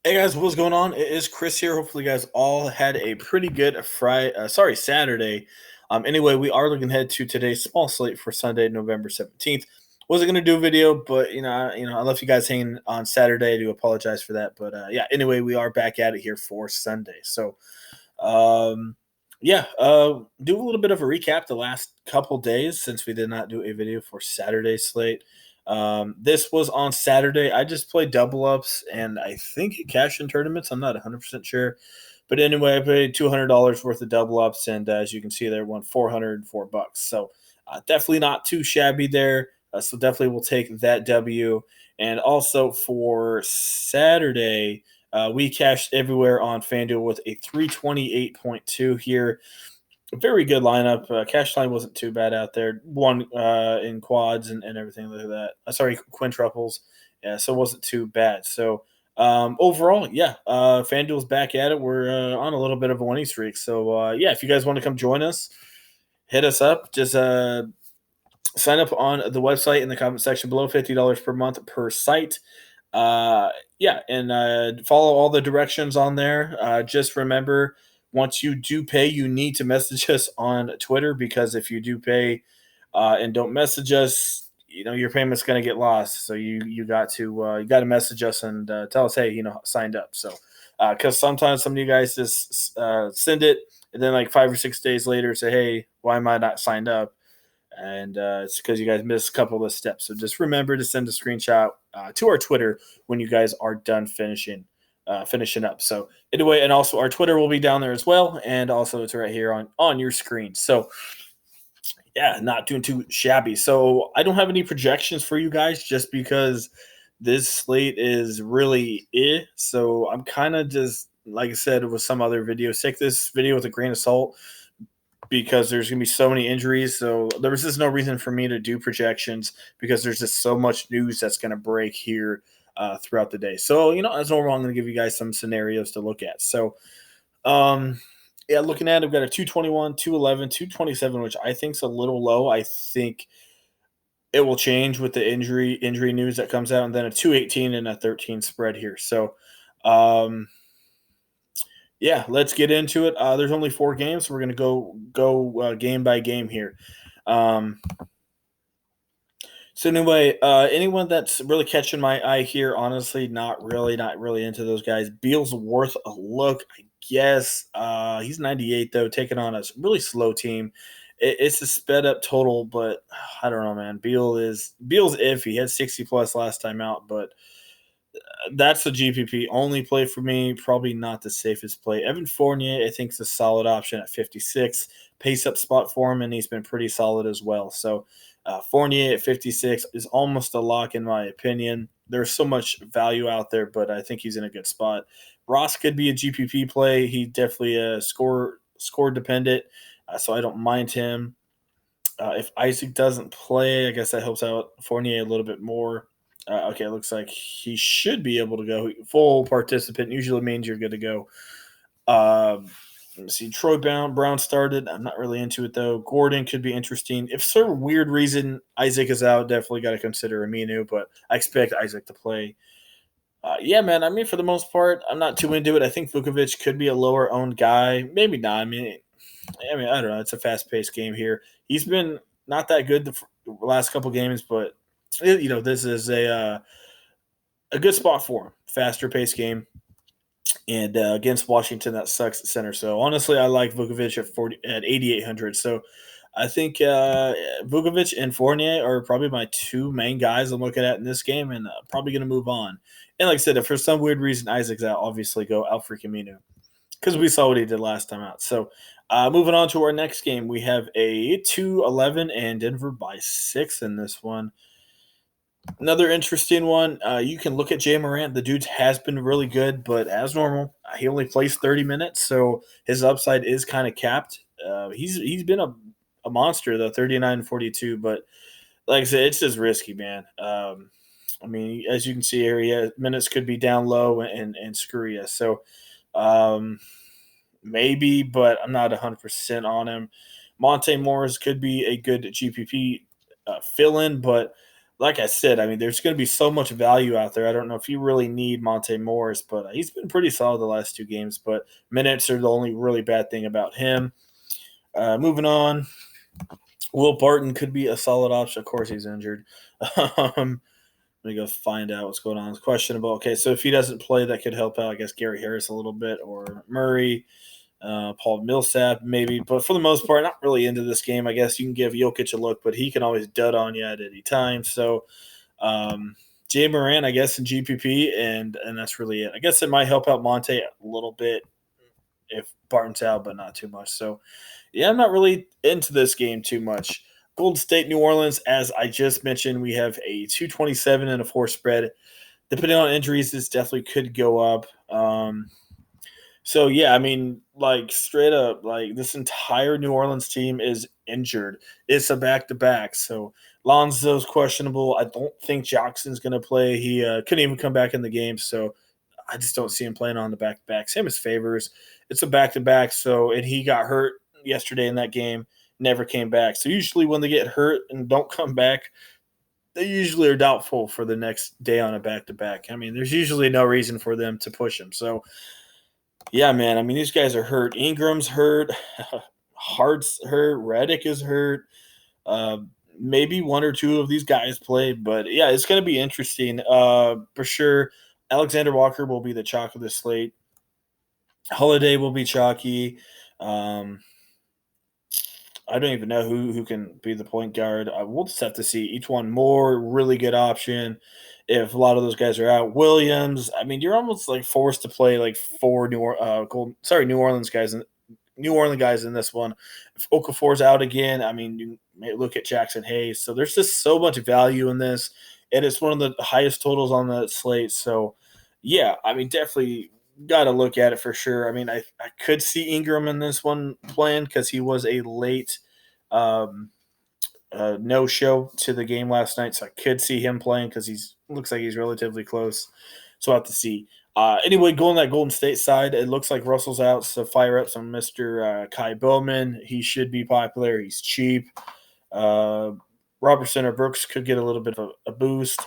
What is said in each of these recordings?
Hey guys, what's going on? It is Chris here. Hopefully, you guys all had a pretty good Saturday. Anyway, we are looking ahead to today's small slate for Sunday, November 17th. Wasn't gonna do a video, but I left you guys hanging on Saturday. I do apologize for that, but yeah. Anyway, we are back at it here for Sunday. So, um, yeah, do a little bit of a recap the last couple days since we did not do a video for Saturday slate. This was on Saturday. I just played double ups and I think it cashed in tournaments. I'm not 100% sure. But anyway, I paid $200 worth of double ups, and as you can see, there won $404. So definitely not too shabby there. So definitely we'll take that W. And also for Saturday, we cashed everywhere on FanDuel with a 328.2 here. Very good lineup. Cash line wasn't too bad out there. One in quads and everything like that. Sorry, quintuples. Yeah, so it wasn't too bad. So overall, yeah, FanDuel's back at it. We're on a little bit of a winning streak. So yeah, if you guys want to come join us, hit us up. Just sign up on the website in the comment section below. $50 per month per site. Yeah, and follow all the directions on there. Just remember, once you do pay, you need to message us on Twitter, because if you do pay and don't message us, your payment's going to get lost. So you got to message us and tell us, hey, signed up. So because sometimes some of you guys just send it, and then like 5 or 6 days later say, hey, why am I not signed up? And it's because you guys missed a couple of steps. So just remember to send a screenshot to our Twitter when you guys are done finishing up. So anyway, and also our Twitter will be down there as well, and also it's right here on your screen. So yeah, not doing too shabby. So I don't have any projections for you guys just because this slate is really it. So I'm kind of just, like I said with some other videos, take this video with a grain of salt, because there's going to be so many injuries. So there was just no reason for me to do projections, because there's just so much news that's going to break here throughout the day. So, as normal, I'm going to give you guys some scenarios to look at. So, yeah, looking at it, I've got a 221, 211, 227, which I think is a little low. I think it will change with the injury news that comes out, and then a 218 and a 13 spread here. So, yeah, let's get into it. There's only 4 games, so we're gonna go game by game here. Um, so anyway, anyone that's really catching my eye here, honestly, not really into those guys. Beal's worth a look, I guess. He's 98 though, taking on a really slow team. It's a sped up total, but I don't know, man. Beal's iffy. He had 60 plus last time out, but that's the GPP only play for me. Probably not the safest play. Evan Fournier, I think, is a solid option at 56. Pace up spot for him, and he's been pretty solid as well. So Fournier at 56 is almost a lock in my opinion. There's so much value out there, but I think he's in a good spot. Ross could be a GPP play. He definitely score dependent, so I don't mind him. If Isaac doesn't play, I guess that helps out Fournier a little bit more. Okay, it looks like he should be able to go. Full participant usually means you're good to go. Let's see. Troy Brown started. I'm not really into it though. Gordon could be interesting. If for some weird reason Isaac is out, definitely got to consider Aminu, but I expect Isaac to play. Yeah, man. I mean, for the most part, I'm not too into it. I think Vukovic could be a lower owned guy. Maybe not. I mean, I don't know. It's a fast paced game here. He's been not that good the last couple games, but this is a good spot for him. Faster paced game, and against Washington, that sucks at center. So honestly, I like Vukovic at 8,800. So I think Vukovic and Fournier are probably my 2 main guys I'm looking at in this game, and probably going to move on. And like I said, if for some weird reason Isaac's out, obviously go Alfred Camino, because we saw what he did last time out. So moving on to our next game, we have a 2-11 and Denver by 6 in this one. Another interesting one. You can look at Jay Morant. The dude has been really good, but as normal, he only plays 30 minutes, so his upside is kind of capped. He's been a monster though, 39-42. But like I said, it's just risky, man. I mean, as you can see here, minutes could be down low and screw you. So maybe, but I'm not 100% on him. Monte Morris could be a good GPP fill in, but like I said, I mean, there's going to be so much value out there. I don't know if you really need Monte Morris, but he's been pretty solid the last 2 games. But minutes are the only really bad thing about him. Moving on, Will Barton could be a solid option. Of course, he's injured. Let me go find out what's going on. It's questionable. Okay, so if he doesn't play, that could help out, I guess, Gary Harris a little bit or Murray, Paul Millsap maybe. But for the most part, not really into this game. I guess you can give Jokic a look, but he can always dud on you at any time. So Jay Moran, I guess, in GPP, and that's really it. I guess it might help out Monte a little bit if Barton's out, but not too much. So yeah, I'm not really into this game too much. Golden State, New Orleans, as I just mentioned, we have a 227 and a 4 spread. Depending on injuries, this definitely could go up. So yeah, I mean, like straight up, like this entire New Orleans team is injured. It's a back to back. So Lonzo's questionable. I don't think Jackson's going to play. He couldn't even come back in the game. So I just don't see him playing on the back to back. Same as Favors. It's a back to back. So and he got hurt yesterday in that game. Never came back. So usually when they get hurt and don't come back, they usually are doubtful for the next day on a back to back. I mean, there's usually no reason for them to push him. So yeah, man. I mean, these guys are hurt. Ingram's hurt. Hart's hurt. Redick is hurt. Uh, Maybe one or two of these guys play, but yeah, it's going to be interesting for sure. Alexander Walker will be the chalk of the slate. Holiday will be chalky. Um, I don't even know who can be the point guard. We'll just have to see. Each one more really good option. If a lot of those guys are out, Williams. I mean, you're almost like forced to play like four New Orleans guys and New Orleans guys in this one. If Okafor's out again, I mean, you may look at Jackson Hayes. So there's just so much value in this, and it's one of the highest totals on the slate. So yeah, I mean, definitely got to look at it for sure. I mean, I could see Ingram in this one playing because he was a late um, no show to the game last night, so I could see him playing because he's looks like he's relatively close. So I'll have to see. Anyway, going that Golden State side, it looks like Russell's out, so fire up some Mr. Kai Bowman. He should be popular. He's cheap. Uh, Robertson or Brooks could get a little bit of a boost.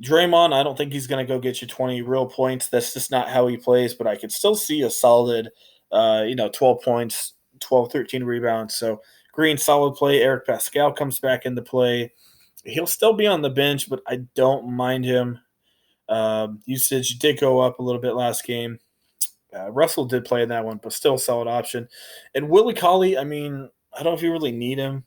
Draymond, I don't think he's going to go get you 20 real points. That's just not how he plays, but I could still see a solid, 12 points, 12, 13 rebounds. So Green, solid play. Eric Pascal comes back into play. He'll still be on the bench, but I don't mind him. Usage did go up a little bit last game. Russell did play in that one, but still a solid option. And Willie Cauley, I mean, I don't know if you really need him.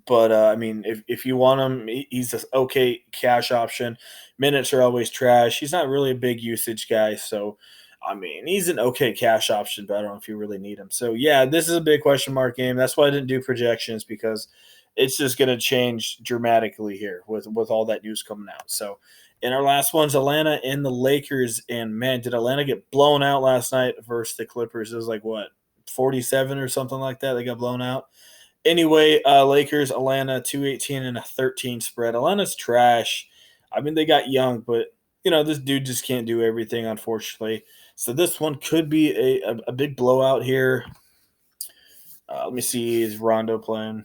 But I mean, if you want him, he's an okay cash option. Minutes are always trash. He's not really a big usage guy, so I mean, he's an okay cash option. But I don't know if you really need him. So yeah, this is a big question mark game. That's why I didn't do projections because it's just going to change dramatically here with all that news coming out. So in our last ones, Atlanta and the Lakers, and man, did Atlanta get blown out last night versus the Clippers? It was like what 47 or something like that. They got blown out. Anyway, Lakers, Atlanta, 218 and a 13 spread. Atlanta's trash. I mean, they got young, but, this dude just can't do everything, unfortunately. So this one could be a big blowout here. Let me see. Is Rondo playing?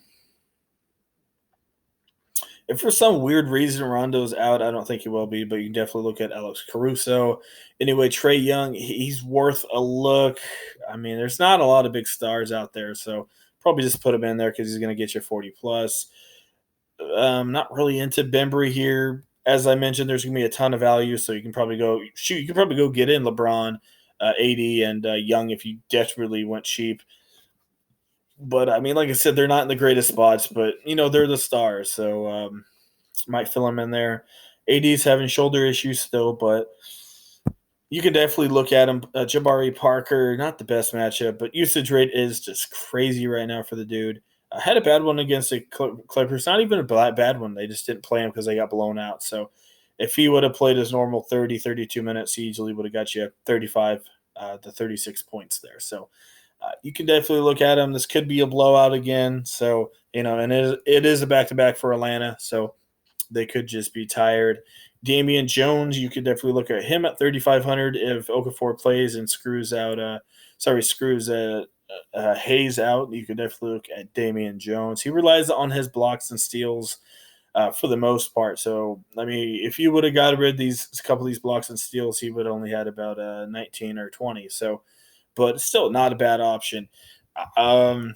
If for some weird reason Rondo's out, I don't think he will be, but you can definitely look at Alex Caruso. Anyway, Trey Young, he's worth a look. I mean, there's not a lot of big stars out there, so probably just put him in there because he's going to get you 40 plus. Not really into Bembry here. As I mentioned, there's going to be a ton of value, so you can probably go shoot. You can probably go get in LeBron, AD, and Young if you desperately went cheap. But I mean, like I said, they're not in the greatest spots, but they're the stars, so might fill them in there. AD's having shoulder issues still, but you can definitely look at him. Jabari Parker, not the best matchup, but usage rate is just crazy right now for the dude. I had a bad one against the Clippers. Not even a bad one. They just didn't play him because they got blown out. So if he would have played his normal 30, 32 minutes, he easily would have got you 35 to 36 points there. So you can definitely look at him. This could be a blowout again. So, and it is a back-to-back for Atlanta. So they could just be tired. Damian Jones, you could definitely look at him at 3,500 if Okafor plays and screws Hayes out. You could definitely look at Damian Jones. He relies on his blocks and steals. for the most part. So, I mean, if you would have got rid of a couple of these blocks and steals, he would only had about 19 or 20. So, but still not a bad option. Um,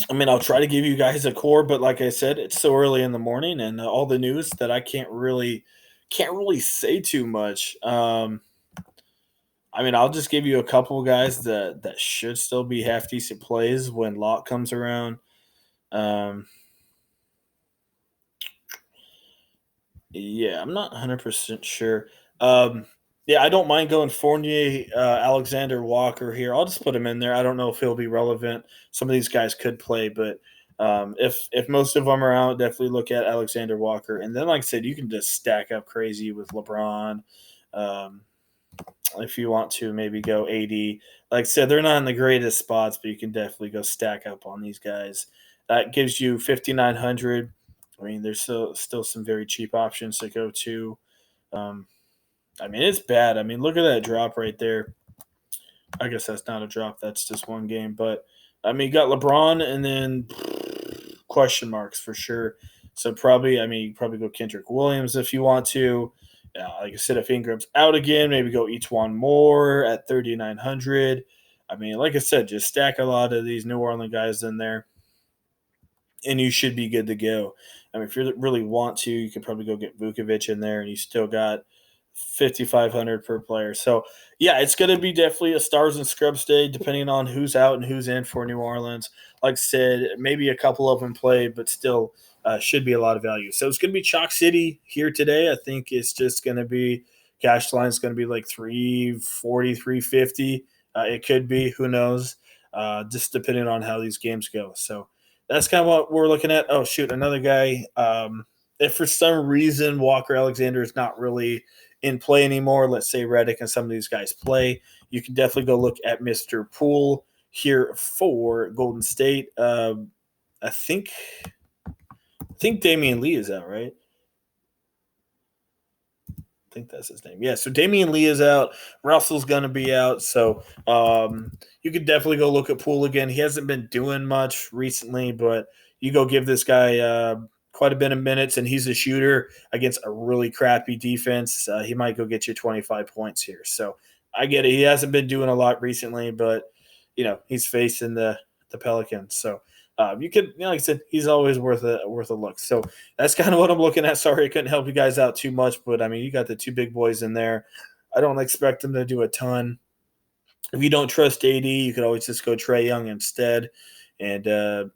I mean, I'll try to give you guys a core, but like I said, it's so early in the morning and all the news that I can't really say too much. I mean, I'll just give you a couple guys that should still be half decent plays when lock comes around. Um, Yeah, I'm not 100% sure. Um, yeah, I don't mind going Fournier, Alexander Walker here. I'll just put him in there. I don't know if he'll be relevant. Some of these guys could play, but if most of them are out, definitely look at Alexander Walker. And then, like I said, you can just stack up crazy with LeBron. Um, if you want to, maybe go AD. Like I said, they're not in the greatest spots, but you can definitely go stack up on these guys. That gives you 5,900. I mean, there's still some very cheap options to go to. Um, I mean, it's bad. I mean, look at that drop right there. I guess that's not a drop. That's just one game. But I mean, you got LeBron and then question marks for sure. So probably, I mean, you probably go Kendrick Williams if you want to. Like I said, if Ingram's out again, maybe go each one more at 3,900. I mean, like I said, just stack a lot of these New Orleans guys in there and you should be good to go. I mean, if you really want to, you could probably go get Vukovic in there, and you still got 5,500 per player. So yeah, it's going to be definitely a stars and scrubs day, depending on who's out and who's in for New Orleans. Like I said, maybe a couple of them play, but still should be a lot of value. So it's going to be Chalk City here today. I think it's just going to be cash line is going to be like 340, 350. It could be, who knows, just depending on how these games go. So that's kind of what we're looking at. Oh, shoot, another guy. If for some reason Walker Alexander is not really in play anymore, let's say Reddick and some of these guys play, you can definitely go look at Mr. Poole here for Golden State. I think Damian Lee is out, right? I think that's his name. Yeah, so Damian Lee is out. Russell's going to be out. So you could definitely go look at Poole again. He hasn't been doing much recently, but you go give this guy quite a bit of minutes, and he's a shooter against a really crappy defense. He might go get you 25 points here. So I get it. He hasn't been doing a lot recently, but, he's facing the Pelicans. So you could, like I said, he's always worth a look. So that's kind of what I'm looking at. Sorry I couldn't help you guys out too much, but I mean, you got the two big boys in there. I don't expect them to do a ton. If you don't trust AD, you could always just go Trae Young instead, and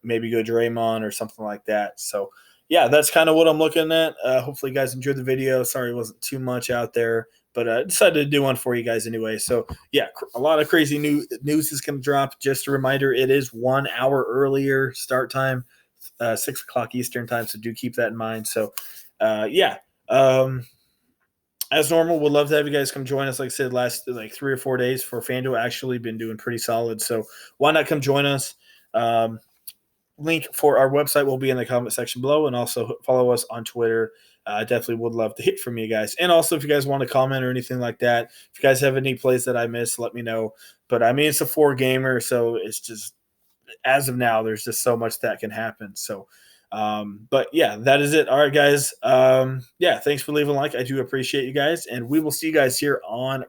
maybe go Draymond or something like that. So yeah, that's kind of what I'm looking at. Hopefully, you guys enjoyed the video. Sorry it wasn't too much out there, but I decided to do one for you guys anyway. So yeah, a lot of crazy news is going to drop. Just a reminder, it is 1 hour earlier start time, 6 o'clock Eastern time. So do keep that in mind. So yeah. As normal, would love to have you guys come join us. Like I said, last like 3 or 4 days for Fanduel, actually been doing pretty solid. So why not come join us? Link for our website will be in the comment section below, and also follow us on Twitter. I definitely would love to hear from you guys. And also, if you guys want to comment or anything like that, if you guys have any plays that I missed, let me know. But I mean, it's a 4-gamer, so it's just, as of now, there's just so much that can happen. So, but yeah, that is it. All right, guys. Yeah, thanks for leaving a like. I do appreciate you guys, and we will see you guys here on